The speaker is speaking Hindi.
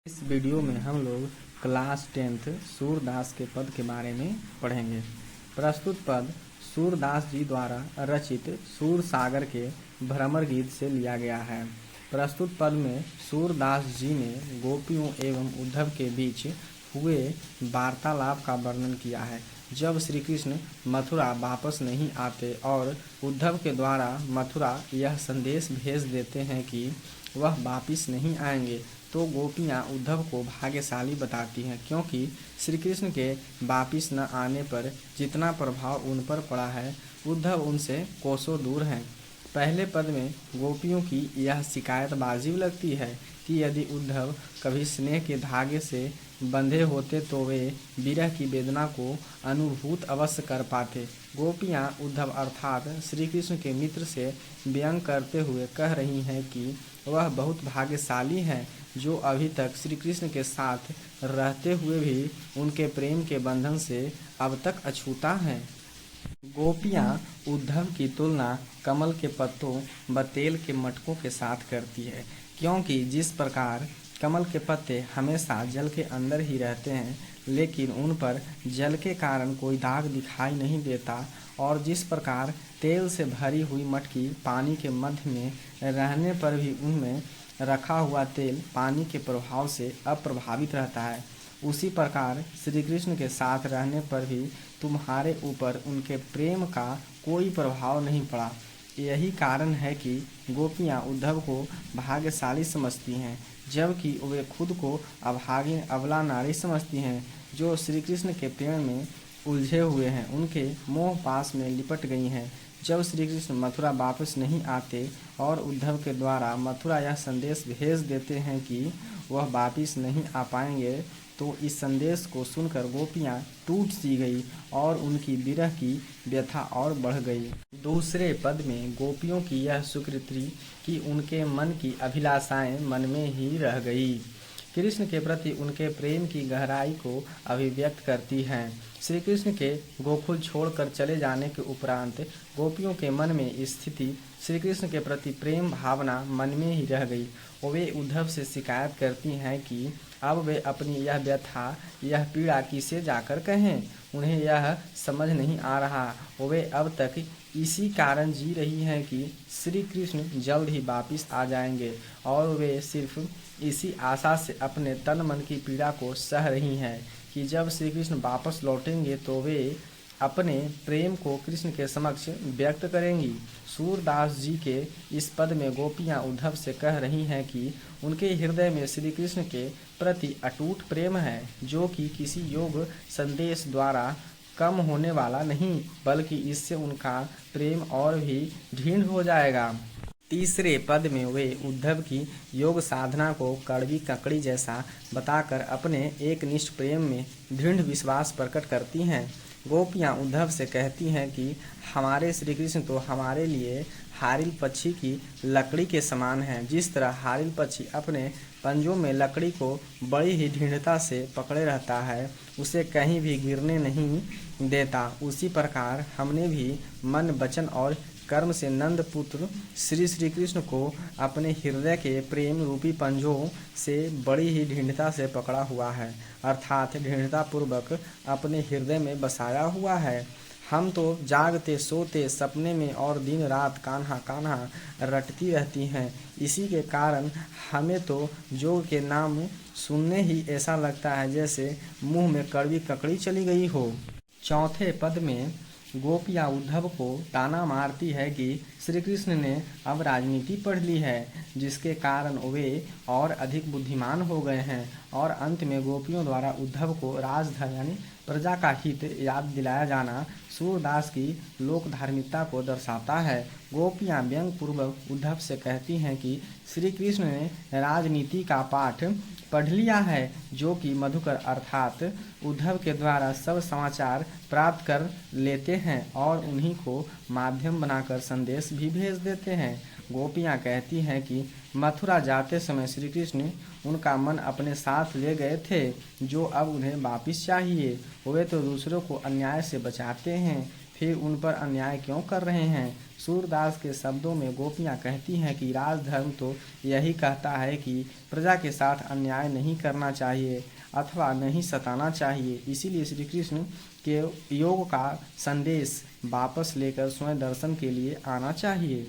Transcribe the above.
इस वीडियो में हम लोग क्लास 10th सूरदास के पद के बारे में पढ़ेंगे। प्रस्तुत पद सूरदास जी द्वारा रचित सूर सागर के भ्रमर गीत से लिया गया है। प्रस्तुत पद में सूरदास जी ने गोपियों एवं उद्धव के बीच हुए वार्तालाप का वर्णन किया है। जब श्री कृष्ण मथुरा वापस नहीं आते और उद्धव के द्वारा मथुरा यह संदेश भेज देते हैं कि वह वापिस नहीं आएंगे, तो गोपियाँ उद्धव को भाग्यशाली बताती हैं, क्योंकि श्री कृष्ण के वापिस न आने पर जितना प्रभाव उन पर पड़ा है, उद्धव उनसे कोसों दूर हैं। पहले पद में गोपियों की यह शिकायत वाजिब लगती है कि यदि उद्धव कभी स्नेह के धागे से बंधे होते तो वे विरह की वेदना को अनुभूत अवश्य कर पाते। गोपियाँ उद्धव अर्थात श्री कृष्ण के मित्र से व्यंग करते हुए कह रही हैं कि वह बहुत भाग्यशाली है जो अभी तक श्री कृष्ण के साथ रहते हुए भी उनके प्रेम के बंधन से अब तक अछूता हैं। गोपियाँ उद्धव की तुलना कमल के पत्तों व तेल के मटकों के साथ करती है, क्योंकि जिस प्रकार कमल के पत्ते हमेशा जल के अंदर ही रहते हैं, लेकिन उन पर जल के कारण कोई दाग दिखाई नहीं देता, और जिस प्रकार तेल से भरी हुई मटकी पानी के मध्य में रहने पर भी उनमें रखा हुआ तेल पानी के प्रभाव से अप्रभावित रहता है, उसी प्रकार श्री कृष्ण के साथ रहने पर भी तुम्हारे ऊपर उनके प्रेम का कोई प्रभाव नहीं पड़ा। यही कारण है कि गोपियाँ उद्धव को भाग्यशाली समझती हैं, जबकि वे खुद को अभागिन अबला नारी समझती हैं जो श्री कृष्ण के प्रेम में उलझे हुए हैं, उनके मोह पास में लिपट गई हैं। जब श्री कृष्ण मथुरा वापस नहीं आते और उद्धव के द्वारा मथुरा यह संदेश भेज देते हैं कि वह वापस नहीं आ पाएंगे, तो इस संदेश को सुनकर गोपियाँ टूट सी गई और उनकी विरह की व्यथा और बढ़ गई। दूसरे पद में गोपियों की यह स्वीकृति कि उनके मन की अभिलाषाएं मन में ही रह गई कृष्ण के प्रति उनके प्रेम की गहराई को अभिव्यक्त करती हैं। श्री कृष्ण के गोकुल छोड़कर चले जाने के उपरांत गोपियों के मन में स्थिति श्री कृष्ण के प्रति प्रेम भावना मन में ही रह गई। वे उद्धव से शिकायत करती हैं कि अब वे अपनी यह व्यथा यह पीड़ा किसे जाकर कहें। उन्हें यह समझ नहीं आ रहा, वे अब तक इसी कारण जी रही हैं कि श्री कृष्ण जल्द ही वापिस आ जाएंगे, और वे सिर्फ इसी आशा से अपने तन मन की पीड़ा को सह रही हैं कि जब श्री कृष्ण वापस लौटेंगे तो वे अपने प्रेम को कृष्ण के समक्ष व्यक्त करेंगी। सूरदास जी के इस पद में गोपियाँ उद्धव से कह रही हैं कि उनके हृदय में श्री कृष्ण के प्रति अटूट प्रेम है, जो कि किसी योग संदेश द्वारा कम होने वाला नहीं, बल्कि इससे उनका प्रेम और भी दृढ़ हो जाएगा। तीसरे पद में वे उद्धव की योग साधना को कड़वी ककड़ी जैसा बताकर अपने एकनिष्ठ प्रेम में दृढ़ विश्वास प्रकट करती हैं। गोपियाँ उद्धव से कहती हैं कि हमारे श्री कृष्ण तो हमारे लिए हारिल पक्षी की लकड़ी के समान हैं। जिस तरह हारिल पक्षी अपने पंजों में लकड़ी को बड़ी ही दृढ़ता से पकड़े रहता है, उसे कहीं भी गिरने नहीं देता, उसी प्रकार हमने भी मन वचन और कर्म से नंद पुत्र श्री कृष्ण को अपने हृदय के प्रेम रूपी पंजों से बड़ी ही दृढ़ता से पकड़ा हुआ है, अर्थात दृढ़ता पूर्वक अपने हृदय में बसाया हुआ है। हम तो जागते सोते सपने में और दिन रात कान्हा कान्हा रटती रहती हैं। इसी के कारण हमें तो जोग के नाम सुनने ही ऐसा लगता है जैसे मुंह में कड़वी ककड़ी चली गई हो। चौथे पद में गोपियाँ उद्धव को ताना मारती है कि श्री कृष्ण ने अब राजनीति पढ़ ली है, जिसके कारण वे और अधिक बुद्धिमान हो गए हैं, और अंत में गोपियों द्वारा उद्धव को राजधर्म यानी प्रजा का हित याद दिलाया जाना सूरदास की लोक धार्मिकता को दर्शाता है। गोपियाँ व्यंग पूर्वक उद्धव से कहती हैं कि श्री कृष्ण ने राजनीति का पाठ पढ़ लिया है, जो कि मधुकर अर्थात उद्धव के द्वारा सब समाचार प्राप्त कर लेते हैं और उन्हीं को माध्यम बनाकर संदेश भी भेज देते हैं। गोपियाँ कहती हैं कि मथुरा जाते समय श्री कृष्ण उनका मन अपने साथ ले गए थे, जो अब उन्हें वापिस चाहिए। वे तो दूसरों को अन्याय से बचाते हैं, फिर उन पर अन्याय क्यों कर रहे हैं। सूरदास के शब्दों में गोपियाँ कहती हैं कि राजधर्म तो यही कहता है कि प्रजा के साथ अन्याय नहीं करना चाहिए अथवा नहीं सताना चाहिए। इसीलिए श्री कृष्ण के योग का संदेश वापस लेकर स्वयं दर्शन के लिए आना चाहिए।